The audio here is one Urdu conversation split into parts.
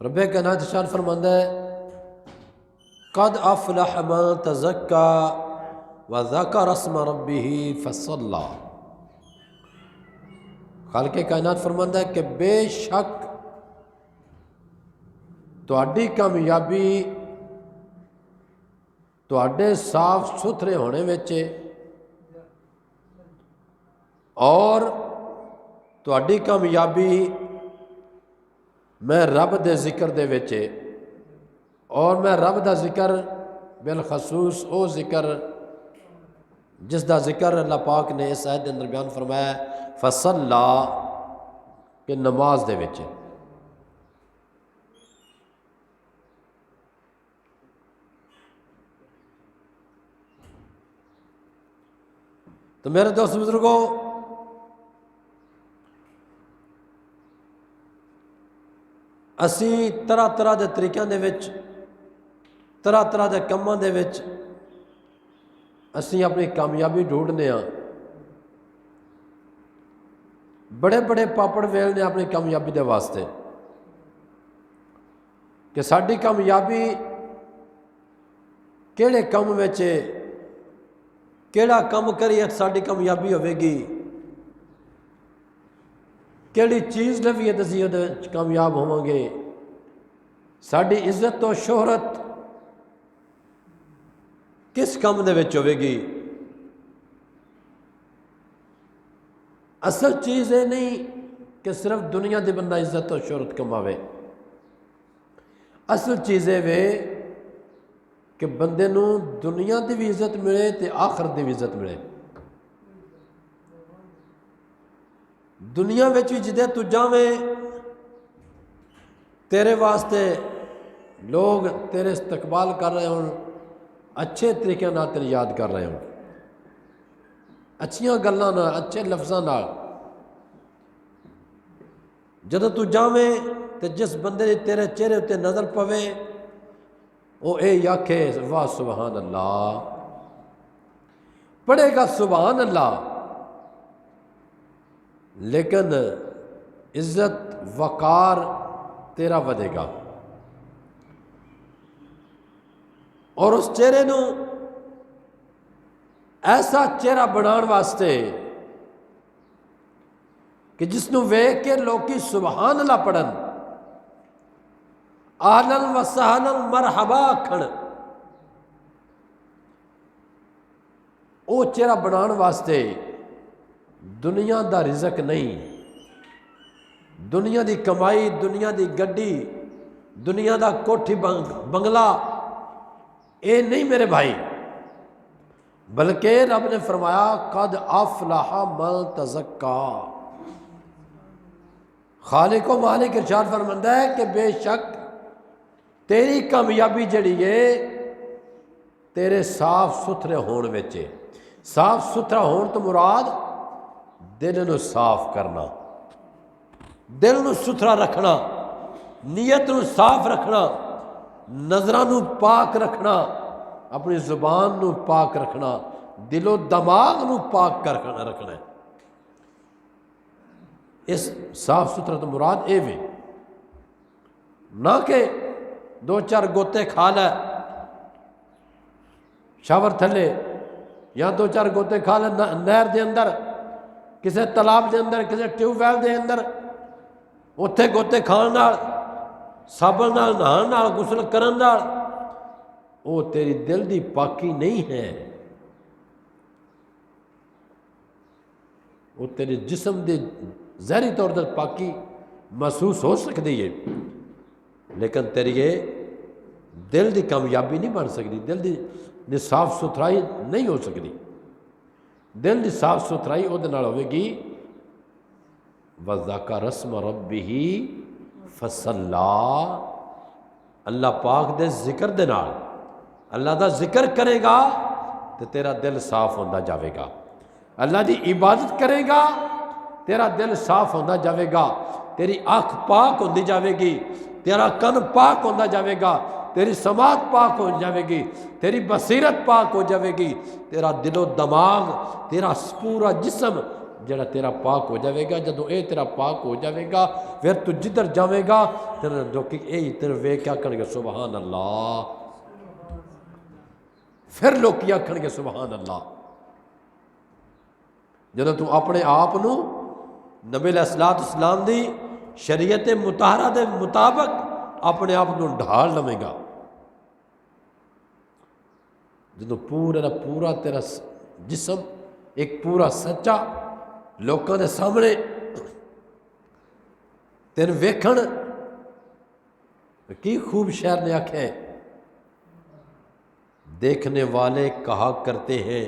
رب کائنات ارشاد فرماتا ہے قد افلح من تزکا وذکر اسم ربہ فصلی۔ خالق کائنات فرماتا ہے کہ بے شک تہاڈی کامیابی تہاڈے صاف ستھرے ہونے وچ اور تہاڈی کامیابی میں رب دے ذکر دے وچ اور میں رب دا ذکر بالخصوص او ذکر جس دا ذکر اللہ پاک نے اس آیت دے اندر بیان فرمایا ہے فصلا کہ نماز دے وچ۔ تو میرے دوست بزرگوں، اسی طرح طرح دے طریقیاں دے وچ طرح طرح دے کماں دے وچ اسی اپنی کامیابی ڈھونڈنے ہاں، بڑے بڑے پاپڑ ویلنے اپنی کامیابی دے واسطے کہ ساڈی کامیابی کیڑے کم وچ کیڑا کم کریے ساڈی کامیابی ہوے گی، کیڑی چیز لویے تے اسی اودے وچ کامیاب ہوواں گے، ساڈی عزت و شہرت کس کم دے وچ ہوے گی۔ اصل چیز یہ نہیں کہ صرف دنیا دے بندہ عزت و شہرت کماوے، اصل چیز یہ وے کہ بندے نو دنیا دی بھی عزت ملے تے آخرت دی بھی عزت ملے۔ دنیا وچ بھی جدے تو جاویں تیرے واسطے لوگ تیرے استقبال کر رہے ہوں، اچھے طریقے نال تیری یاد کر رہے ہوں، اچھیاں گلاں نال اچھے لفظاں نال۔ جدوں تو جاویں تے جس بندے دی تیرے چہرے تے نظر پوے وہ یہ آکھے واہ سبحان اللہ، پڑھے گا سبحان اللہ، لیکن عزت وقار تیرا ودے گا۔ اور اس چہرے نو ایسا چہرہ بنان واسطے کہ جس نو ویکھ کے لوکی سبحان اللہ پڑھن، اہلاً و سہلاً مرحبا آکھن، او چہرہ بنان واسطے دنیا دا رزق نہیں، دنیا دی کمائی، دنیا دی گڈی، دنیا دا کوٹھی بنگلہ اے نہیں میرے بھائی، بلکہ رب نے فرمایا قد افلح من تزکا۔ خالق و مالک ارشاد فرماتا ہے کہ بے شک تیری کامیابی جڑی ہے تیرے صاف ستھرے ہون وچ ہے۔ صاف ستھرا ہون تو مراد دل نو صاف کرنا، دل نو ستھرا رکھنا، نیت نو صاف رکھنا، نظراں نو پاک رکھنا، اپنی زبان نو پاک رکھنا، دل و دماغ نو پاک رکھنا ہے۔ اس صاف ستھرا تو مراد اے وے، نہ کہ دو چار گوتے کھا لے شاور تھلے، یا دو چار گوتے کھا لے نہر دے اندر، کسے تالاب دے اندر، کسے ٹیوب ویل دے اندر، اتھے گوتے کھان نال، صابن نال نہان نال، غسل کرن نال وہ تیری دل دی پاکی نہیں ہے، وہ تیرے جسم دی ظاہری طور پر پاکی محسوس ہو سکتی ہے، لیکن تیری یہ دل دی کامیابی نہیں بن سکتی، دل دی صاف ستھرائی نہیں ہو سکتی۔ دل دی صاف ستھرائی وہ ہوئے گی وَذَكَرَ اسْمَ رَبِّهِ فَصَلَّى، اللہ پاک دے ذکر دے نال، اللہ دا ذکر کرے گا تو تیرا دل صاف ہوندہ جاوے گا، اللہ دی عبادت کرے گا تیرا دل صاف ہوندہ جاوے گا، تیری آنکھ پاک ہوندی جاوے گی، تیرا کن پاک ہوندہ جاوے گا، تیری سماعت پاک ہو جاوے گی، تیری بصیرت پاک ہو جاوے گی، تیرا دل و دماغ، تیرا پورا جسم جڑا تیرا پاک ہو جاوے گا. جدو اے تیرا پاک ہو جاوے گا پھر تو جدھر جاوے گا تیرے لوکی اے تیرے وے کیا کریں گے سبحان اللہ. پھر لوکی آکھن گے سبحان اللہ. جدو تو اپنے آپ نو نبی علیہ السلام دی شریعت مطہرہ دے مطابق اپنے آپ نو ڈھال لویں گا. جدو پورا تیرا جسم ایک پورا سچا لوکاں دے سامنے تین ویکھن کی خوب شعر نے آکھے دیکھنے والے کہا کرتے ہیں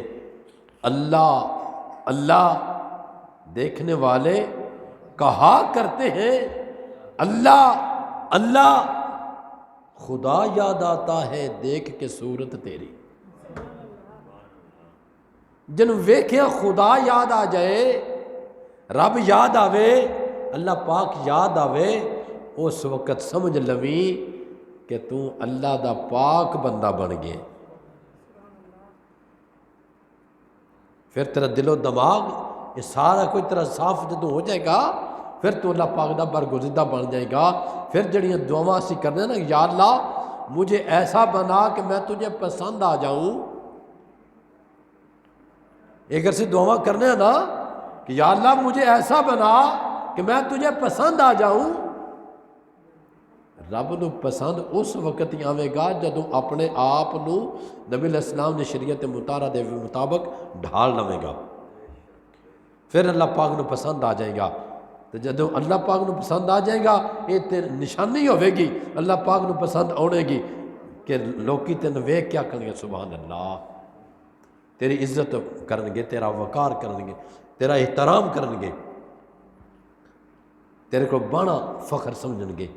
اللہ اللہ. دیکھنے والے کہا کرتے ہیں اللہ اللہ. خدا یاد آتا ہے دیکھ کے صورت تیری. جن ویکھیا خدا یاد آ جائے رب یاد آوے اللہ پاک یاد آوے اس وقت سمجھ لویں کہ تو اللہ دا پاک بندہ بن گئے. پھر تیرا دل و دماغ یہ سارا کوئی تیرا صاف جدو ہو جائے گا پھر تو اللہ پاک دا برگزیدہ بن جائے گا. پھر جڑیاں دعاواں اسی کرنے نا یا اللہ مجھے ایسا بنا کہ میں تجھے پسند آ جاؤں. ایک سے دعاواں کرنے ہیں نا کہ یا اللہ مجھے ایسا بنا کہ میں تجھے پسند آ جاؤں. رب نو پسند اس وقت ہی آوے گا جدو اپنے آپ نو نبی علیہ السلام نے شریعت مطہرہ دے مطابق ڈھال لوے گا. پھر اللہ پاک نو پسند آ جائے گا. تو جدو اللہ پاک نو پسند آ جائے گا یہ نشانی ہوئے گی اللہ پاک نو پسند آنے گی کہ لوکی تین ویک کیا کریں گے سبحان اللہ. تیری عزت کرن گے تیرا وقار کرن گے تیرا احترام کرن گے تیرے کو بڑا فخر سمجھن گے.